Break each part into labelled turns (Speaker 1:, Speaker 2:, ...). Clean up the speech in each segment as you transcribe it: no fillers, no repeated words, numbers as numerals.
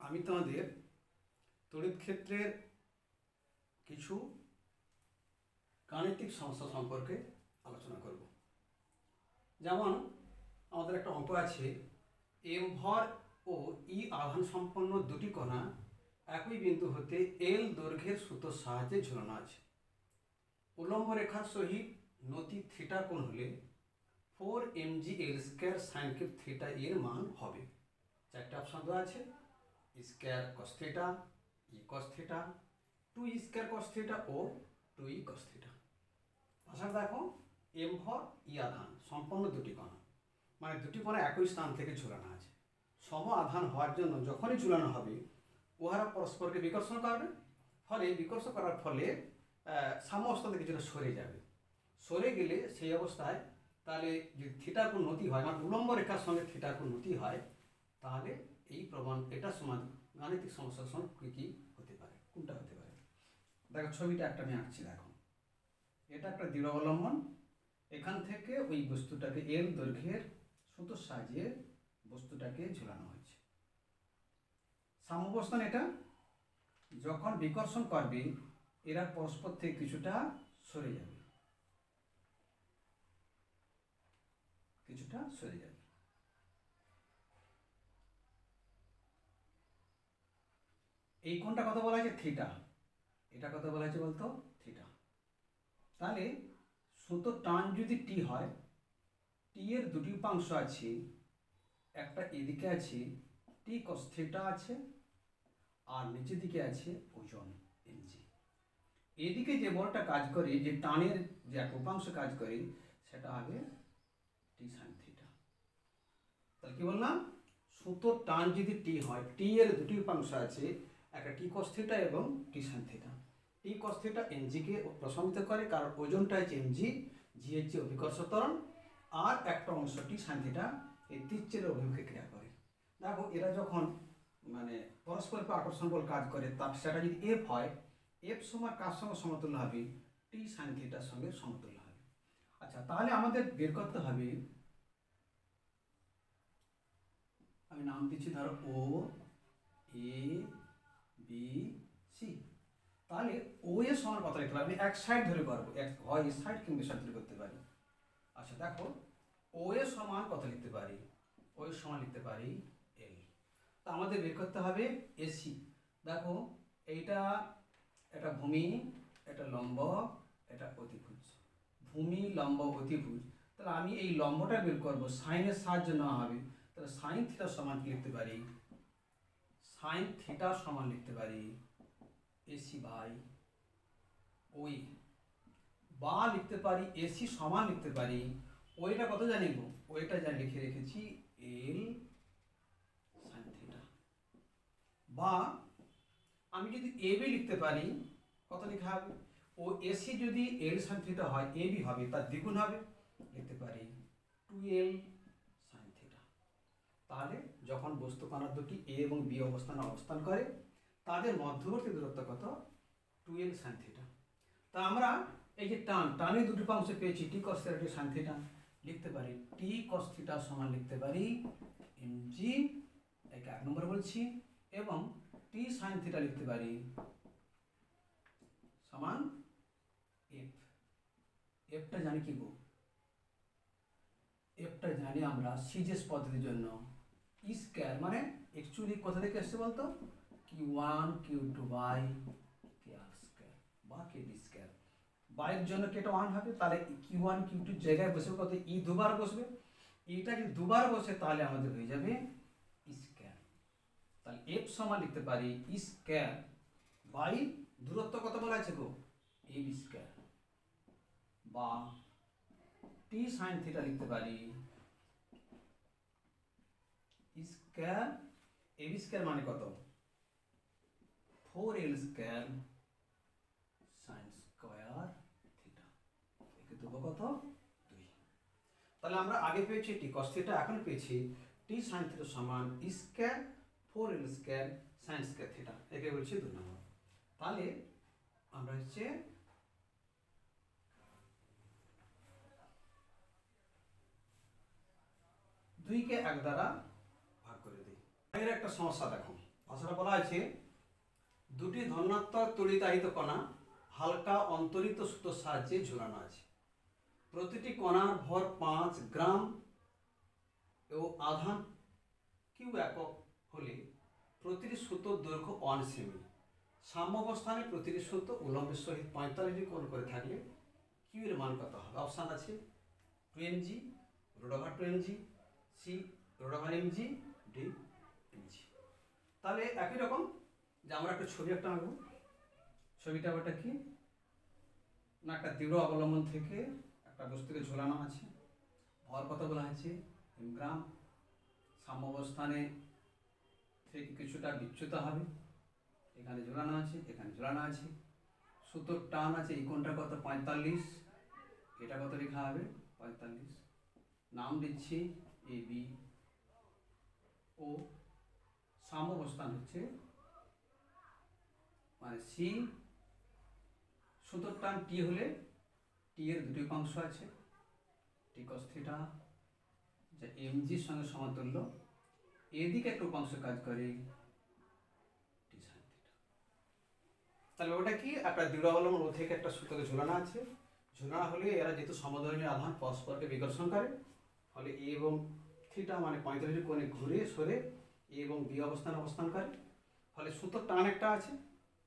Speaker 1: আমি তোমাদের তড়িৎ ক্ষেত্রের কিছু গাণিতিক সমস্যা সম্পর্কে আলোচনা করব। যেমন আমাদের একটা অঙ্ক আছে, এম ভর ও ই আধান সম্পন্ন দুটি কণা একই বিন্দু হতে এল দৈর্ঘ্যের সুতোর সাহায্যে ঝুলানো আছে। উল্লম্ব রেখার সহিত নতি থিটা কোণ হলে 4mgl² সাইন কিউব থিটা এর মান হবে। চারটে অপশন দেওয়া আছে, square cos theta, E cos theta, 2 square cos theta ও 2 ই কস থিটা। আচ্ছা দেখো, এম ভর ই আধান সম্পন্ন দুটি কণা, মানে দুটি কণা একই স্থান থেকে ঝুলানো আছে। সম আধান হওয়ার জন্য যখনই ঝুলানো হবে উহারা পরস্পরকে বিকর্ষণ করবে, ফলে বিকর্ষণ করার ফলে সাম্যাবস্থা থেকে কিছুটা সরে যাবে। সরে গেলে সেই অবস্থায় তাহলে যদি থিটার কোণ নতি হয়, মানে উল্লম্ব রেখার সঙ্গে থিটার কোণ নতি হয়, তাহলে এই প্রমাণ এটা সমান গাণিতিক সমস্যার সঙ্গে কী কী হতে পারে, কোনটা হতে পারে। দেখো ছবিটা একটা আমি আঁকছি। দেখো এটা একটা দৃঢ় অবলম্বন, এখান থেকে ওই বস্তুটাকে এল দৈর্ঘ্যের সুতোর সাহায্যে বস্তুটাকে ঝুলানো হয়েছে। সাম্যাবস্থান এটা, যখন বিকর্ষণ করবে এরা পরস্পর থেকে কিছুটা সরে যাবে, কিছুটা সরে যাবে। এই কোণটা কত বলা হয়েছে? থিটা। এটা কত বলা হয়েছে বলতো? থিটা। তাহলে সুতোর টান যদি টি হয়, টি এর দুটি উপাংশ আছে, একটা এদিকে আছে টি কস থিটা আছে, আর নিচের দিকে আছে ওজন এমজি। এদিকে যে বলটা কাজ করে, যে টানের যে এক উপাংশ কাজ করে, সেটা হবে টি সাইন থিটা। তাহলে কি বললাম? সুতোর টান যদি টি হয়, টি এর দুটি উপাংশ আছে, একটা টি কস থিটা এবং টি সাইন থিটা। টি কস থিটা এমজিকে প্রশমিত করে, কারণ ওজনটা হচ্ছে এমজি, জি হচ্ছে অভিকর্ষ ত্বরণ, আর একটা অংশ টি সাইন থিটা এই তীর্যের অভিমুখে ক্রিয়া করে। দেখো এরা যখন মানে পরস্পর আকর্ষণ বল কাজ করে, তার সেটা যদি এফ হয়, এফ সমান কার সঙ্গে সমতুল্য হবে? টি সাইন থিটার সঙ্গে সমতুল্য হবে। আচ্ছা, তাহলে আমাদের বের করতে হবে, আমি নাম দিচ্ছি ধরো ও এ বি সি। তাহলে ও এর সমান কত লিখতে পারি? আমি এক সাইড ধরে করবো, হয় এই সাইড কিংবা সাইড ধরে করতে পারি। আচ্ছা দেখো, ও এর সমান কত লিখতে পারি? ও এর সমান লিখতে পারি এল। তা আমাদের বের করতে হবে এসি। দেখো এইটা এটা ভূমি, এটা লম্ব, এটা অতিভুজ। ভূমি, লম্ব, অতিভুজ। তাহলে আমি এই লম্বটা বের করবো, সাইনের সাহায্য নেওয়া হবে। তাহলে সাইন থিটা সমান কি লিখতে পারি? সাইন থিটা সমান লিখতে পারি এসি বাই ওই, বা লিখতে পারি এসি সমান লিখতে পারি, ওইটা কত জানি গো? ওইটা যা লিখে রেখেছি এল সাইন থিটা। বা আমি যদি এ বি লিখতে পারি, কত লেখা হবে? ও এসি যদি এল সাইন থিটা হয়, এ বি হবে তার দ্বিগুণ হবে, লিখতে পারি 2l সাইন থিটা। তাহলে যখন বস্তু কণা দুটি এ এবং বি অবস্থানে অবস্থান করে, তাদের মধ্যবর্তী দূরত্ব কত? 2l sine theta. তা আমরা এই যে টানের দুটি উপাংশ পেয়েছি, টি কস থিটা, টি সাইন থিটা, লিখতে পারি টি কস থিটা সমান লিখতে পারি এমজি, একে 1 নম্বর বলছি, এবং টি সাইন থিটা লিখতে পারি সমান এফ। এফটা জানি কি গো? এফটা জানি আমরা সিজিএস পদ্ধতির জন্য স্কয়ার, মানে অ্যাকচুয়ালি কোথা থেকে আসছে বলতো? Q1 Q2 by KR square বা KB স্কয়ার। বাইয়ের জন্য কেটা 1 হবে, তাহলে Q1 Q2 জায়গায় বসে কত? ই দুবার বসবে। এটা যদি দুবার বসে তাহলে আমাদের হয়ে যাবে স্কয়ার। তাহলে এফ সমান লিখতে পারি স্কয়ার বাই দূরত্ব কত বলা আছে গো? এবি স্কয়ার, বা টি সাইন থিটা লিখতে পারি স্কয়ার এবি স্কয়ার মানে কত? 4l square sine square theta. একে দেবো কত? 2। তাহলে আমরা আগে পেয়েছি টি কস থিটা, এখন পেয়েছি টি সাইন থিটা সমান square 4l square sine square theta, একে বলছি 2 নম্বর। তাহলে আমরা হচ্ছে দুইকে 1 দ্বারা ভাগ করে দিই। এর একটা সমস্যা দেখো, ভাষাটা বলা আছে দুটি ধনাত্মক তড়িতাহিত কণা হালকা অন্তরিত সুতোর সাহায্যে ঝুলানো আছে। প্রতিটি কণার ভর 5 গ্রাম ও আধান কিউ একক হলে প্রতিটি সুতোর দৈর্ঘ্য 1 সেমি। সাম্যাবস্থানে প্রতিটি সুতো উলম্বের সহিত 45 ডিগ্রি কোণ করে থাকলে কিউ এর মান কত হবে? অপশান আছে 2mg, √2mg, C √mg, D mg। তাহলে একই রকম যে আমরা একটা ছবি আঁকবো। ছবিটা ওটা কি না, একটা তীব্র অবলম্বন থেকে একটা বস্তুকে ঝোলানো আছে, ভর কত বলা আছে গ্রাম, সাম্যাবস্থানে থেকে কিছুটা বিচ্যুত হবে, এখানে ঝোলানো আছে, এখানে ঝোলানো আছে, সুতোর টান আছে, এই কোণটা কত 45, এটা কত লেখা হবে 45, নাম দিচ্ছি এ বি ও, সাম্যাবস্থান হচ্ছে মানে সি, সুতোর টান টি হলে টি এর দুটি উপাংশ আছে, টি cos থিটা যা এমজির সঙ্গে সমতুল্য, এদিকে একটা উপাংশ কাজ করে টি sin থিটা। তাহলে ওটা কি একটা দৃঢ় অবলম্বন ও থেকে একটা সুতোকে ঝোলানো আছে, ঝোলানো হলে এরা যেহেতু সমধর্মী আধান পরস্পরকে বিকর্ষণ করে, ফলে এ এবং থিটা মানে 45 ডিগ্রি কোণে ঘুরে সরে এ এবং বি অবস্থান করে, ফলে সুতোর টান একটা আছে,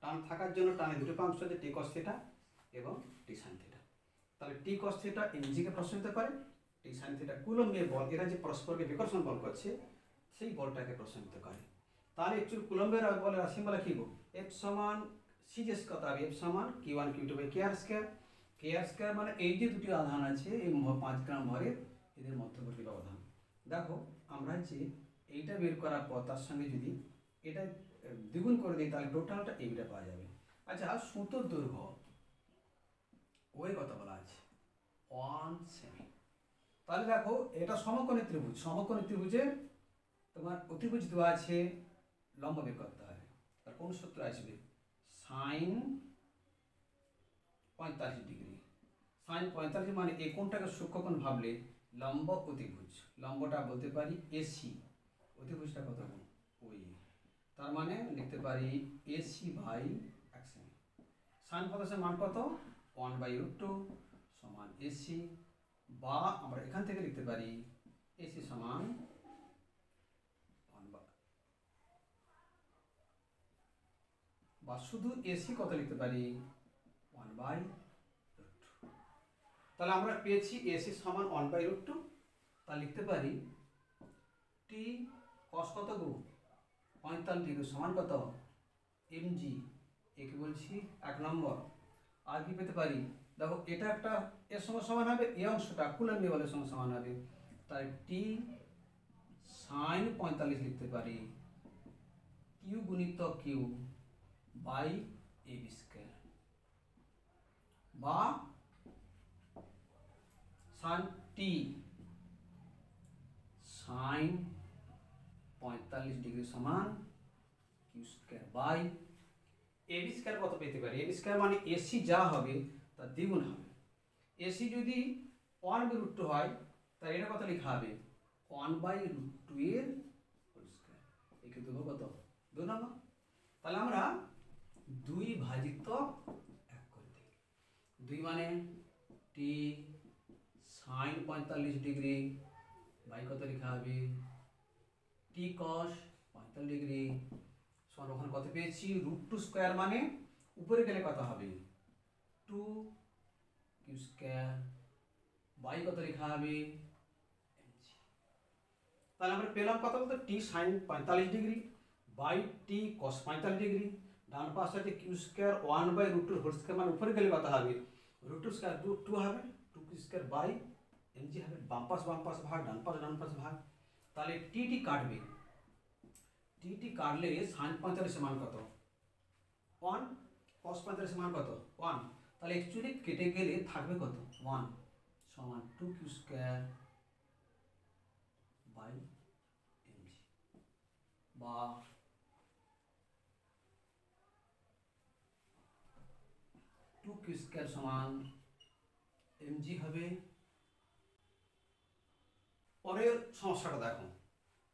Speaker 1: টান থাকার জন্য টানে দুটো উপাংশ আছে টি cos থিটা এবং টি sin থিটা। তাহলে টি cos থিটা এমজিকে প্রশমিত করে, টি sin থিটা কুলম্বের বল, এরা যে পরস্পরকে বিকর্ষণ বল করছে সেই বলটাকে প্রশমিত করে। তাহলে একচুয়ালি কুলম্বের বলের রাশিমালা কি গো? এফ সমান সি জেস কত হবে? এফ সমান q1 q2 by kr square. kr square মানে এই যে দুটি আধান আছে এই 5 গ্রাম ভরের, এদের মধ্যবর্তী ব্যবধান। দেখো আমরা যে এইটা বের করার পর তার সঙ্গে যদি এটা দ্বিগুণ করে দিই তাহলে টোটালটা এইটা পাওয়া যাবে। আচ্ছা, সুতোর দৈর্ঘ্য ওই কত বলা আছে 1 সেমি। তাহলে দেখো এটা সমকোণী ত্রিভুজ, সমকোণী ত্রিভুজে তোমার অতিভুজ দেওয়া আছে, লম্ব বের করতে হবে। তার কোন সূত্র আসবে? Sign 45 degree. সাইন 45 মানে এই কোণটাকে সূক্ষ্মকোণ ভাবলে লম্ব অতিভুজ, লম্বটা বলতে পারি এসি, অতিভুজটা কত গুণ ওই, তার মানে লিখতে পারি এসি বাই 1 সেমি। সাইন 45 মান কত 1/√2 সমান এসি, বা আমরা এখান থেকে লিখতে পারি এসি সমান 1 বা শুধু এসি কত লিখতে পারি 1/√2। তাহলে আমরা পেয়েছি এসি সমান 1/√2, তা লিখতে পারি টি cos কত গো 45 ডিগ্রি সমান কত এমজি, একে বলছি 1 নম্বর। আর কি পেতে পারি? দেখো এটা একটা এর সঙ্গে সমান হবে, এই অংশটা কুলম্ব বলের সঙ্গে সমান হবে, তাই টি sin 45 লিখতে পারি কিউ গুণিত Q by A B square, বা সান টি sin 45 ডিগ্রি সমান Q square by A B square কত পেতে পারি? এ বি স্কয়ার মানে এসি যা হবে তার দ্বিগুণ হবে। এসি যদি 1/√2 হয় তাহলে এটা কত লেখা হবে 1/√2 এর হোল স্কয়ার, একে দেবো কত 2 নম্বর। তাহলে আমরা 2/1 করে দিই। 2 মানে টি sin 45 ডিগ্রি বাই কত লেখা হবে টি cos 45 ডিগ্রি সমান ওখানে কত পেয়েছি √2 স্কয়ার, মানে উপরে গেলে কত হবে 2 কিউ স্কয়ার বাই কত লেখা হবে mg। তাহলে আমরা পেলাম কত বলতে T sin 45 degree by T cos 45 degree, ডান পাশে আছে কিউ স্কয়ার 1/√2 হোল স্কয়ার, মানে উপরে গেলে কত হবে √2 স্কয়ার 2 হবে 2 কিউ স্কয়ার বাই mg হবে, বাম পাশ ভাগ, ডান পাশ ভাগ। তাহলে টি কাটবে, টি কাটলে sin 45 মান কত 1, cos 45 মান কত 1, তাহলে অ্যাকচুয়ালি কেটে গেলে থাকবে কত 1 সমান 2 কিউ স্কয়ার বাই mg, বা 2 কিউ স্কয়ার সমান mg হবে। পরের সমস্যাটা দেখো,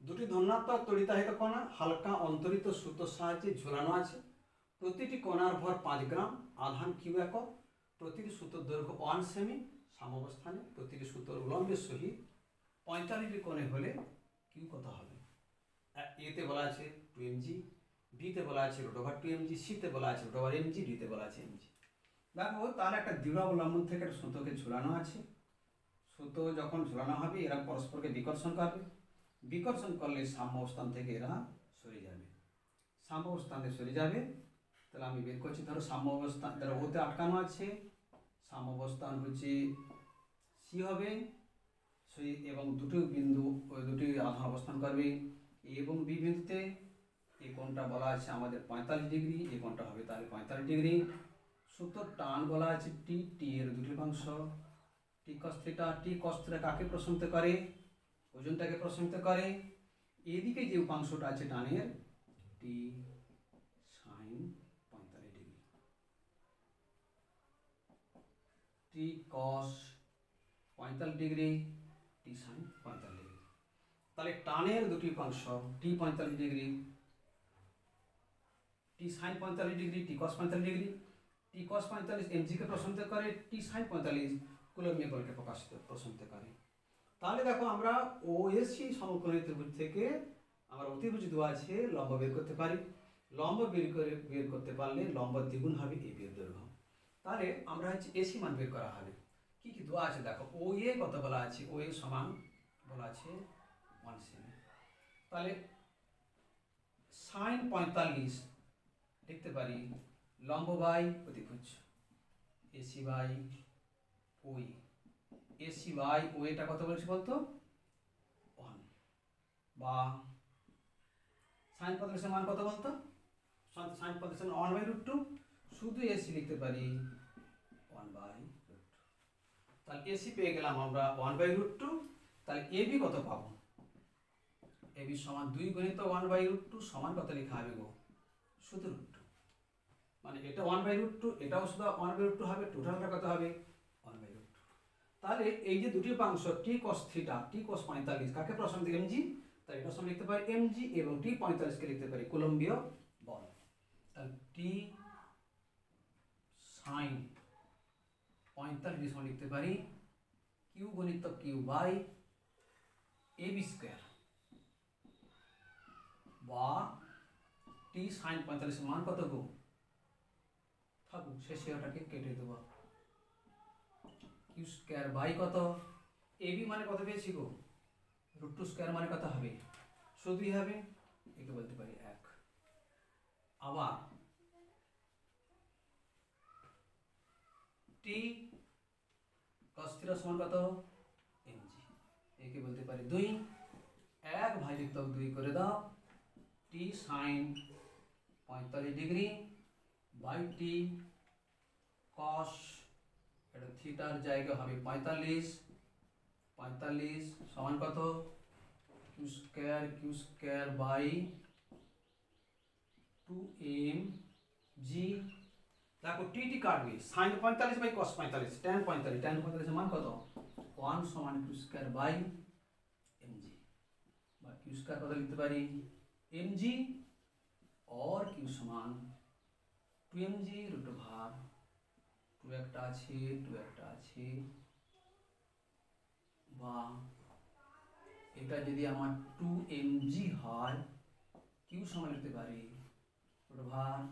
Speaker 1: দুটি ধনাত্মক তড়িতাহিত কণা হালকা অন্তরিত সুতোর সাহায্যে ঝোলানো আছে। প্রতিটি কণার ভর 5 গ্রাম, আধান কিউ একক, প্রতিটি সুতোর দৈর্ঘ্য 1 সেমি, সাম্যাবস্থানে প্রতিটি সুতোর উলম্বের সহিত 45 ডিগ্রি কোণে হলে কিউ কত হবে? এতে বলা আছে 2mg, বিতে বলা আছে √2mg, সিতে বলা আছে √mg, ডিতে বলা আছে mg। দেখো তাহলে একটা দৃঢ় অবলম্বন থেকে একটা সুতোকে ঝুলানো আছে। সুতো যখন ঝুলানো হবে এরা পরস্পরকে বিকর্ষণ করবে, বিকর্ষণ করলে সাম্যাবস্থান থেকে এরা সরে যাবে, সাম্যাবস্থানে সরে যাবে। তাহলে আমি বের করছি, ধরো সাম্যাবস্থান, ধরো ওতে আটকানো আছে, সাম্যাবস্থান হচ্ছে সি হবে, সি এবং দুটি বিন্দু ওই দুটি আধান অবস্থান করবে এ এবং বি বিন্দুতে। এই কোণটা বলা আছে আমাদের 45 ডিগ্রি, এই কোণটা হবে তাহলে 45 ডিগ্রি। সুতোর টান বলা আছে টি, টি এর দুটি অংশ, টি কস থিটা, টি কস থিটা কাকে প্রশমিত করে? ওজনটাকে প্রশমিত করে। এদিকে যে উপাংশটা আছে টানের টি সাইন 45 ডিগ্রি, টি কস 45 ডিগ্রি, টি সাইন 45 ডিগ্রি। তাহলে টানের দুটি উপাংশ টি 45 ডিগ্রি, টি সাইন 45 ডিগ্রি, টি কস 45 ডিগ্রি। টি কস 45 mg কে প্রশমিত করে, টি সাইন 45 কুলম্বীয় বলকে প্রশমিত করে। তাহলে দেখো আমরা ওএসসি সমকোণী ত্রিভুজ থেকে আমরা অতিভুজ দেওয়া আছে লম্ব বের করতে পারি। লম্ব বের করতে পারলে লম্ব দ্বিগুণ হবে এবি এর দৈর্ঘ্য। তাহলে আমরা হচ্ছে এসি মান বের করা হবে। কি কি দেওয়া আছে দেখো, ও এ কত বলা আছে? ও এ সমান বলা আছে 1 সেমি। তাহলে সাইন 45 লিখতে পারি লম্ব বাই অতিভুজ, এসি বাই ওই, এসি বাই ও এটা কত বলছি বলতো 1, বা সাইন 45 মান কত বলতো? সাইন 45 1/√2, শুধু এসি লিখতে পারি 1/√2। তাহলে এসি পেয়ে গেলাম আমরা 1/√2। তাহলে এবি কত পাবো? এবি সমান 2 গুণিত 1/√2 সমান কত লেখা হবে গো? শুধু √2, মানে এটা 1/√2, এটাও শুধু 1/√2 হবে, টোটালটা কত হবে? 1/√2। তাহলে এই যে দুটি উপাংশ টি cos থিটা, টি cos 45 কাকে প্রশমিত? mg। তাই এটা সমান লিখতে পারি mg এবং টি 45 কে লিখতে পারি কুলম্বীয় বল। তাহলে টি সাইন 45 সমান লিখতে পারি কিউ গুণিত কিউ বাই এবি স্কয়ার, বা টি সাইন 45 মান কত গো? থাকুক, শেষে ওটাকে কেটে দেবো, কিউ স্কয়ার বাই কত? এবি মানে কত পেয়েছি গো? √2 স্কয়ার মানে কত হবে? শুধুই হবে, একে বলতে পারি 1। আবার টি cos থিটা সমান কত? mg, একে বলতে পারি 2। 1/2 করে দাও, T sine 45 degree by T cos, এটা থিটার জায়গা হবে 45 সমান কত? Q square by 2mg। দেখো টি টি কাটবে, সাইন 45 বাই cos 45, tan 45 মান কত? 1 সমান কিউ স্কয়ার বাই mg, বা কিউ স্কয়ার কত লিখতে পারি? mg और q সমান 2mg √2 একটা আছে 2 একটা আছে, বা এটা যদি আমার 2mg হয় q সমান লিখতে পারি √2mg।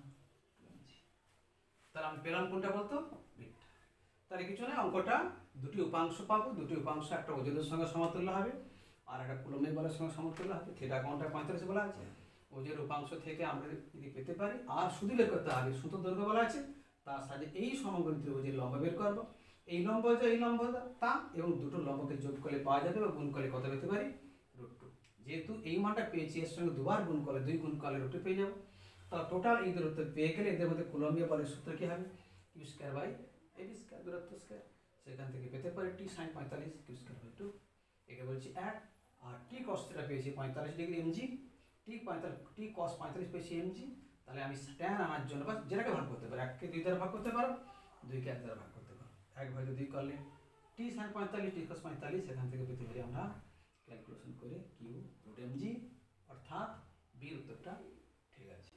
Speaker 1: তাহলে আমি পেলাম কোনটা বলতো? বিটটা। তাহলে কিছু না, অঙ্কটা দুটি উপাংশ পাবো, দুটি উপাংশ একটা ওজনের সঙ্গে সমতুল্য হবে আর একটা কুলম্বের বলের সঙ্গে সমতুল্য হবে। থিটা কোণটা 45 বলা আছে, ওজনের উপাংশ থেকে আমরা যদি পেতে পারি, আর শুধু বের করতে হবে সুতো দৈর্ঘ্য বলা আছে, তার সাথে এই সমকোণী ত্রিভুজের লম্ব বের করবো। এই লম্ব যে এই লম্ব তা, এবং দুটো লম্বকে যোগ করলে পাওয়া যাবে, বা গুণ করলে কত পেতে পারি? √2। যেহেতু এই মানটা পেয়েছি, এর সঙ্গে দুবার গুণ করলে 2 গুণ করলে √2 পেয়ে যাবো। তাহলে টোটাল এই দূরত্ব পেয়ে গেলে এদের মধ্যে কুলম্বীয় বলের সূত্র কি হবে? Q square by AB square, দূরত্ব স্কয়ার। সেখান থেকে পেতে পারি T sine 45 Q square by 2, একে বলছি 1। আর টি cos থিটা পেয়েছি 45 ডিগ্রি mg, টি cos 45 পেয়েছি mg। তাহলে আমি tan আনার জন্য বা যেটাকে ভাগ করতে পারি, 1 কে 2 দ্বারা ভাগ করতে পারো, 2 কে 1 দ্বারা ভাগ করতে পারো। 1/2 করলে টি সাইন 45 টি cos 45, সেখান থেকে পেতে পারি আমরা ক্যালকুলেশন করে কিউ রুট এম জি, অর্থাৎ বির উত্তরটা ঠিক আছে।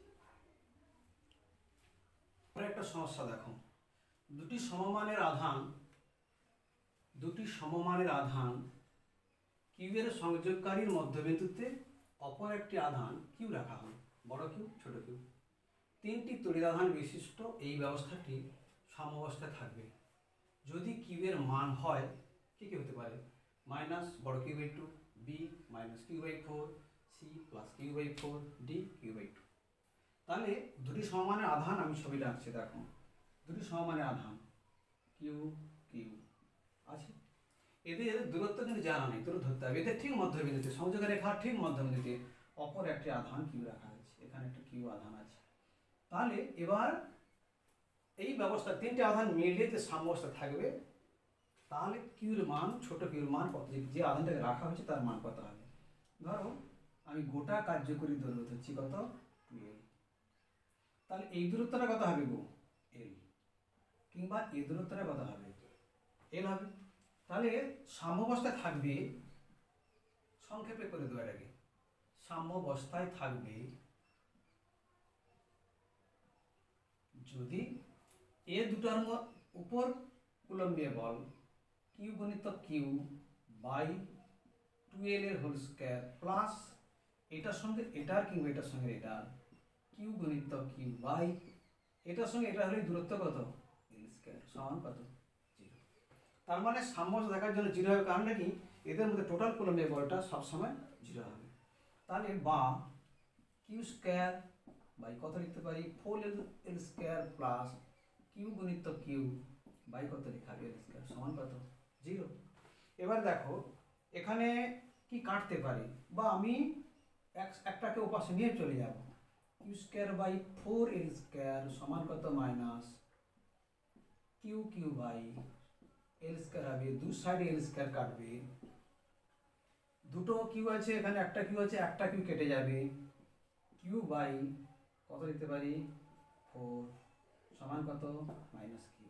Speaker 1: একটা সমস্যা দেখো, দুটি সমমানের আধান কিউ এর সংযোগকারীর মধ্যবিন্দুতে অপর একটি আধান কিউ রাখা হয়, বড় কিউ ছোট কিউ। তিনটি তড়িদাধান বিশিষ্ট এই ব্যবস্থাটি সাম্যাবস্থায় থাকবে যদি কিউ এর মান হয় কি কি হতে পারে, মাইনাস বড় Q by two, B minus Q by four, C plus Q by four, D Q by two. তাহলে দুটি সমমানের আধান আমি ছবি রাখছি, দেখো দুটি সমমানের আধান কিউ কিউ আছে, এদের দূরত্ব কিন্তু জানা নেই, দূরত্ব ধরতে হবে। এদের ঠিক মধ্যবিন্দুতে, সংযোগ রেখার ঠিক মধ্যবিন্দুতে অপর একটি আধান কিউ রাখা হয়েছে, এখানে একটা কিউ আধান আছে। তাহলে এবার এই ব্যবস্থা তিনটে আধান মিলিয়ে যে সাম্যাবস্থা থাকবে, তাহলে কিউর মান, ছোট কিউর মান কত, যে আধানটাকে রাখা হয়েছে তার মান কত হবে। ধরো আমি গোটা কার্যকরী দৈর্ঘ্য ধরছি কত, 2l। তাহলে এই দূরত্বটা কত হবে গো, l, কিংবা এই দূরত্বটা কত হবে, l হবে। তাহলে সাম্যাবস্থায় থাকবে, সংক্ষেপে করে দেবো এটাকে, সাম্যাবস্থায় থাকবে যদি এ দুটার উপর কুলম্বীয় বল কিউ গুণিতক কিউ বাই 2l এর হোল স্কয়ার প্লাস এটার সঙ্গে এটার কিংবা এটার সঙ্গে এটার কিউ গুণিতক কিউ বাই এটার সঙ্গে এটা হলে দূরত্ব কত, l স্কয়ার সমান কত, 0। তার মানে সাম্যাবস্থা দেখার জন্য 0 হবে, কারণ কি এদের মধ্যে টোটাল কুলম্বীয় বলটা সবসময় 0 হবে। তাহলে বা কিউ স্কয়ার বাই কত লিখতে পারি, 4l স্কয়ার প্লাস কিউ গুণিতক কিউ বাই কত লেখা হবে, l স্কয়ার সমান কত, 0। এবার দেখো এখানে কি কাটতে পারি, বা আমি একটাকে ওপাশে নিয়ে চলে যাব, Q square by 4l square সমান কত, minus Q Q by l square হবে, দু সাইডে l স্কয়ার কাটবে, দুটো কিউ আছে এখানে, একটা কিউ আছে, একটা কিউ কেটে যাবে, কিউ বাই কত লিখতে পারি, 4 সমান কত, মাইনাস কিউ।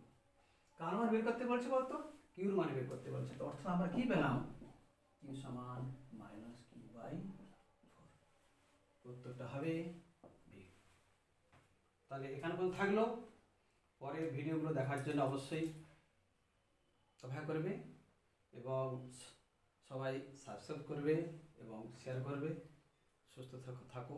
Speaker 1: কার মান বের করতে বলছে বলতো, কিউর মান বের করতে বলছে। তো অর্থাৎ আমরা কি পেলাম, কিউ সমান মাইনাস কিউ বাই 4, উত্তরটা হবে বি। তাহলে এখানে পর্যন্ত থাকলো, পরের ভিডিওগুলো দেখার জন্য অবশ্যই অপেক্ষা করবে এবং সবাই সাবস্ক্রাইব করবে এবং শেয়ার করবে। সুস্থ থাকো।